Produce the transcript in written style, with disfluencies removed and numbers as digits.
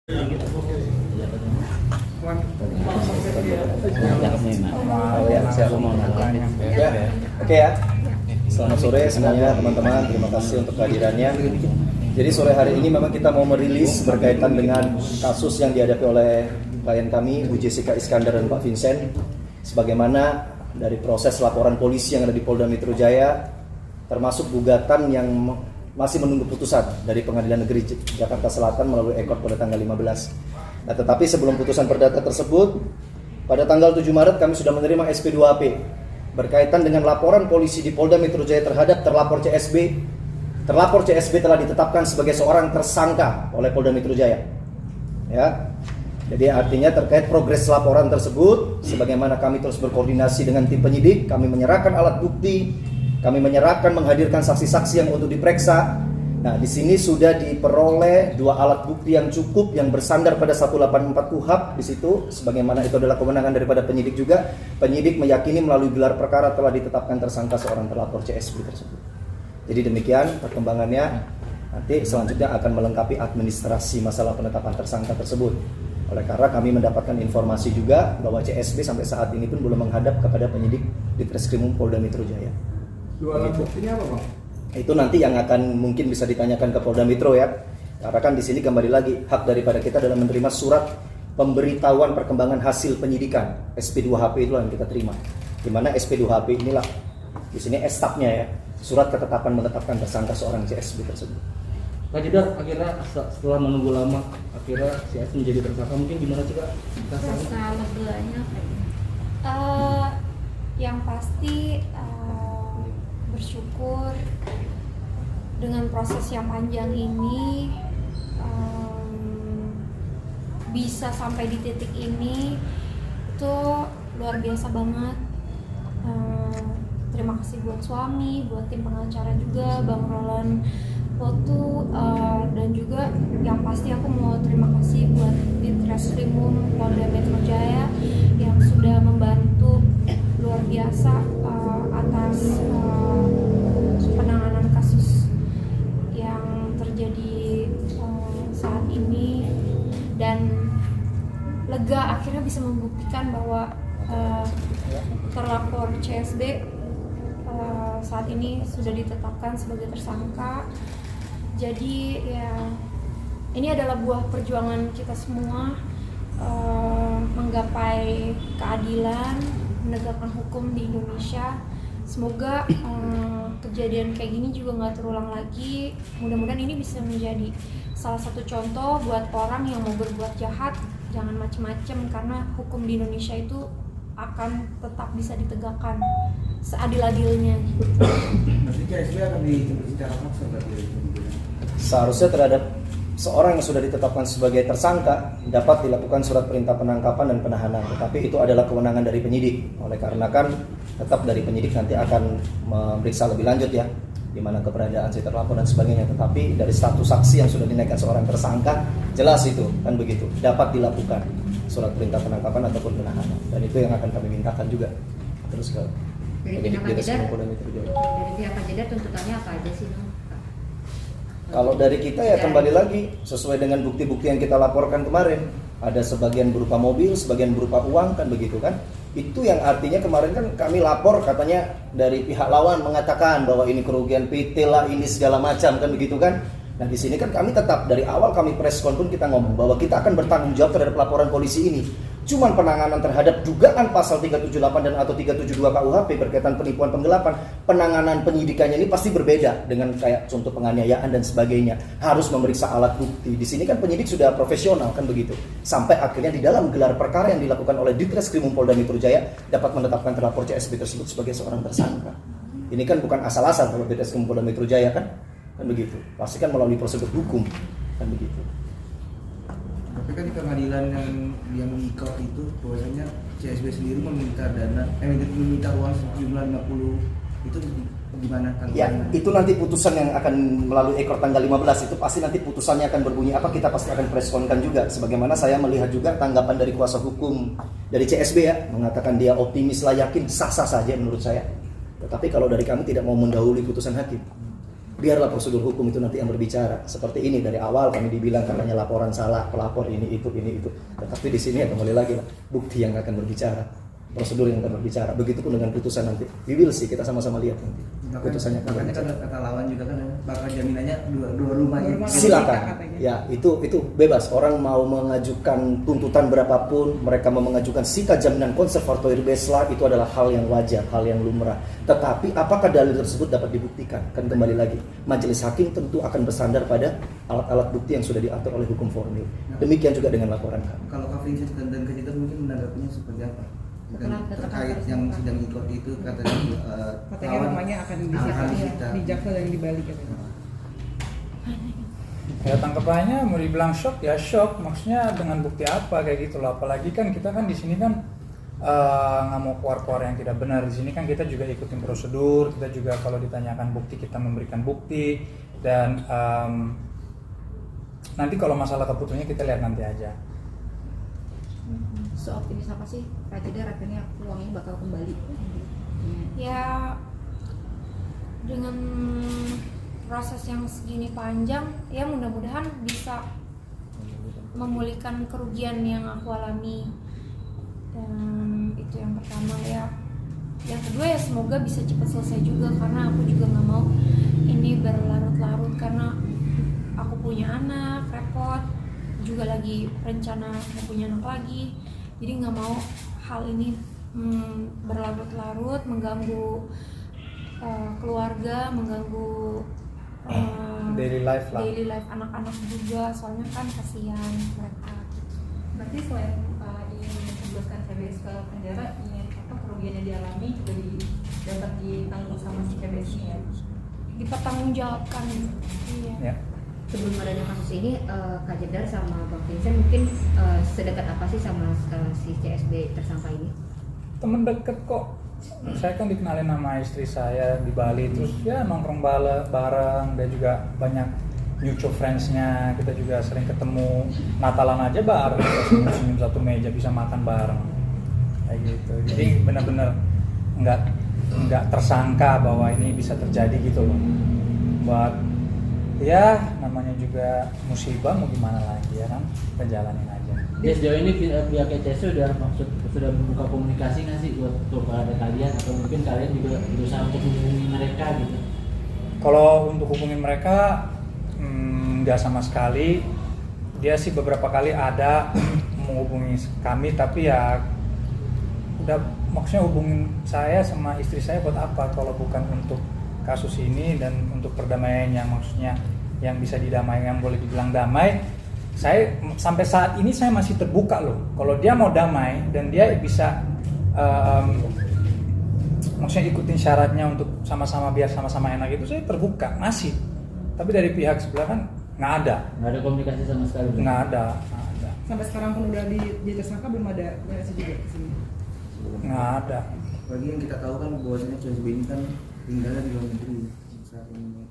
Oke ya. Selamat sore semuanya teman-teman. Terima kasih untuk kehadirannya. Jadi sore hari ini memang kita mau merilis berkaitan dengan kasus yang dihadapi oleh klien kami, Bu Jessica Iskandar dan Pak Vincent. Sebagaimana dari proses laporan polisi yang ada di Polda Metro Jaya, termasuk gugatan yang masih menunggu putusan dari Pengadilan Negeri Jakarta Selatan melalui ekor pada tanggal 15. Nah, tetapi sebelum putusan perdata tersebut, pada tanggal 7 Maret kami sudah menerima SP2AP berkaitan dengan laporan polisi di Polda Metro Jaya terhadap terlapor CSB. Terlapor CSB telah ditetapkan sebagai seorang tersangka oleh Polda Metro Jaya. Ya. Jadi artinya terkait progres laporan tersebut, sebagaimana kami terus berkoordinasi dengan tim penyidik, kami menyerahkan alat bukti, kami menyerahkan menghadirkan saksi-saksi yang untuk diperiksa. Nah, di sini sudah diperoleh 2 alat bukti yang cukup yang bersandar pada 184 KUHP di situ, sebagaimana itu adalah kewenangan daripada penyidik juga. Penyidik meyakini melalui gelar perkara telah ditetapkan tersangka seorang terlapor CSB tersebut. Jadi demikian perkembangannya. Nanti selanjutnya akan melengkapi administrasi masalah penetapan tersangka tersebut. Oleh karena kami mendapatkan informasi juga bahwa CSB sampai saat ini pun belum menghadap kepada penyidik di Treskrimum Polda Metro Jaya. 2 alat buktinya apa, Bang? Itu nanti yang akan mungkin bisa ditanyakan ke Polda Metro ya. Karena kan di sini kembali lagi hak daripada kita dalam menerima surat pemberitahuan perkembangan hasil penyidikan, SP2HP itulah yang kita terima. Di mana SP2HP inilah di sini estapnya ya, surat ketetapan menetapkan tersangka seorang CSB tersebut. Pak Jedar, akhirnya setelah menunggu lama akhirnya CSB menjadi tersangka, mungkin gimana sih Kak? Rasa leganya yang pasti bersyukur dengan proses yang panjang ini bisa sampai di titik ini itu luar biasa banget. Terima kasih buat suami, buat tim pengacara juga, Bang Roland Lotu, dan juga yang pasti aku mau terima kasih buat di Treskrimum Polda Metro Jaya yang sudah membantu luar biasa atas penanganan kasus yang terjadi saat ini, dan lega akhirnya bisa membuktikan bahwa terlapor CSB saat ini sudah ditetapkan sebagai tersangka. Jadi ya ini adalah buah perjuangan kita semua menggapai keadilan, menegakkan hukum di Indonesia. Semoga kejadian kayak gini juga nggak terulang lagi. Mudah-mudahan ini bisa menjadi salah satu contoh buat orang yang mau berbuat jahat, jangan macem-macem, karena hukum di Indonesia itu akan tetap bisa ditegakkan seadil-adilnya. Nanti CSB akan dijemput secara paksa berarti. Seharusnya terhadap seorang yang sudah ditetapkan sebagai tersangka dapat dilakukan surat perintah penangkapan dan penahanan, tetapi itu adalah kewenangan dari penyidik. Oleh karena kan tetap dari penyidik nanti akan memeriksa lebih lanjut ya, di mana keberadaan si terlapor dan sebagainya. Tetapi dari status saksi yang sudah dinaikkan seorang tersangka, jelas itu kan begitu, dapat dilakukan surat perintah penangkapan ataupun penahanan, dan itu yang akan kami mintakan juga terus ke penyidik di Polda Metro Jaya. Dari pihak Pak Jedar tuntutannya apa aja sih, Bang? Kalau dari kita ya kembali lagi sesuai dengan bukti-bukti yang kita laporkan kemarin, ada sebagian berupa mobil, sebagian berupa uang kan begitu kan. Itu yang artinya kemarin kan kami lapor katanya dari pihak lawan mengatakan bahwa ini kerugian PT lah, ini segala macam kan begitu kan. Nah di sini kan kami tetap dari awal kami preskon pun kita ngomong bahwa kita akan bertanggung jawab terhadap laporan polisi ini. Cuman penanganan terhadap dugaan pasal 378 dan atau 372 KUHP berkaitan penipuan penggelapan, penanganan penyidikannya ini pasti berbeda dengan kayak contoh penganiayaan dan sebagainya. Harus memeriksa alat bukti. Di sini kan penyidik sudah profesional kan begitu. Sampai akhirnya di dalam gelar perkara yang dilakukan oleh Ditreskrimum Polda Metro Jaya dapat menetapkan terlapor CSB tersebut sebagai seorang tersangka. Ini kan bukan asal-asal kalau Ditreskrimum Polda Metro Jaya kan begitu. Pasti kan melalui prosedur hukum kan begitu. Tapi kan di pengadilan yang di court itu bahwasanya CSB sendiri meminta meminta uang sejumlah 50 itu gimana tanggapannya? Ya, itu nanti putusan yang akan melalui ekor tanggal 15 itu pasti nanti putusannya akan berbunyi apa, kita pasti akan preskonkan juga. Sebagaimana saya melihat juga tanggapan dari kuasa hukum dari CSB ya, mengatakan dia optimis lah, yakin, sah-sah saja menurut saya. Tetapi kalau dari kami tidak mau mendahului putusan hakim. biarlah prosedur hukum itu nanti yang berbicara. Seperti ini dari awal kami dibilang katanya laporan salah, pelapor ini itu. Tetapi di sini ya kembali lagi lah, bukti yang akan berbicara, prosedur yang akan berbicara. Begitupun dengan putusan nanti. We will see, kita sama-sama lihat nanti. Putusannya akan Makanya berbicara. kata lawan juga kan bakal jaminannya dua rumah gitu. Silakan. Ya, itu bebas. Orang mau mengajukan tuntutan berapapun, mereka mau mengajukan sikat jaminan konservatoire besla, itu adalah hal yang wajar, hal yang lumrah. Tetapi apakah dalil tersebut dapat dibuktikan? Kan kembali lagi, majelis hakim tentu akan bersandar pada alat-alat bukti yang sudah diatur oleh hukum formil. Demikian juga dengan laporan kami. Kalau Kak Vincent dan Kak Cita mungkin menanggapinya seperti apa? Dan Tetap terkait harus yang tetap. sedang ikut itu katanya Katanya namanya akan disita di jaksa dan di Bali katanya. Ya tangkapannya mau dibilang shock ya shock, maksudnya dengan bukti apa kayak gitu loh. Apalagi kan kita kan di sini kan nggak mau keluar-keluar yang tidak benar. Di sini kan kita juga ikutin prosedur, kita juga kalau ditanyakan bukti kita memberikan bukti, dan nanti kalau masalah keputusannya kita lihat nanti aja. Seoptimis apa sih Kak Jedar akhirnya uangnya bakal kembali? Ya dengan proses yang segini panjang, ya mudah-mudahan bisa memulihkan kerugian yang aku alami. Dan itu yang pertama ya. Yang kedua ya semoga bisa cepat selesai juga, karena aku juga nggak mau ini berlarut-larut, karena aku punya anak, repot, juga lagi rencana mau punya anak lagi, jadi nggak mau hal ini berlarut-larut, mengganggu keluarga, mengganggu Daily life lah. daily life anak-anak juga, soalnya kan kasihan mereka. Berarti selain ingin mencoboskan CBS ke penjara, ingin kerugian yang dialami juga dapat ditanggung sama si CBS ini ya? Dipertanggungjawabkan. Iya. Ya. Sebelum adanya kasus ini, Kak Jedar sama Bang Vincent mungkin sedekat apa sih sama si CSB tersangka ini? Temen deket kok. Saya kan dikenalin nama istri saya di Bali, terus ya nongkrong bareng, dan juga banyak mutual friends-nya, kita juga sering ketemu, Natalan aja bareng, kita senyum satu meja, bisa makan bareng kayak gitu. Jadi benar-benar nggak tersangka bahwa ini bisa terjadi gitu loh. Buat ya namanya juga musibah, mau gimana lagi ya kan, kita jalanin aja. Ya sejauh ini pihak ECS sudah membuka komunikasi nggak sih buat kepada kalian, atau mungkin kalian juga berusaha untuk menghubungi mereka gitu? Kalau untuk hubungin mereka nggak sama sekali. Dia sih beberapa kali ada menghubungi kami, tapi ya udah, maksudnya hubungin saya sama istri saya buat apa kalau bukan untuk kasus ini dan untuk perdamaian yang maksudnya yang bisa didamaikan, yang boleh dibilang damai. Saya sampai saat ini saya masih terbuka loh. Kalau dia mau damai dan dia bisa maksudnya ikutin syaratnya untuk sama-sama biar sama-sama enak, itu saya terbuka masih. Tapi dari pihak sebelah kan nggak ada Komunikasi sama sekali? nggak ada. Sampai sekarang pun udah di tersangka belum ada komunikasi juga ke sini. Nggak ada. Bagi yang kita tahu kan bahwasanya CSB ini kan tinggalnya di luar negeri saat ini.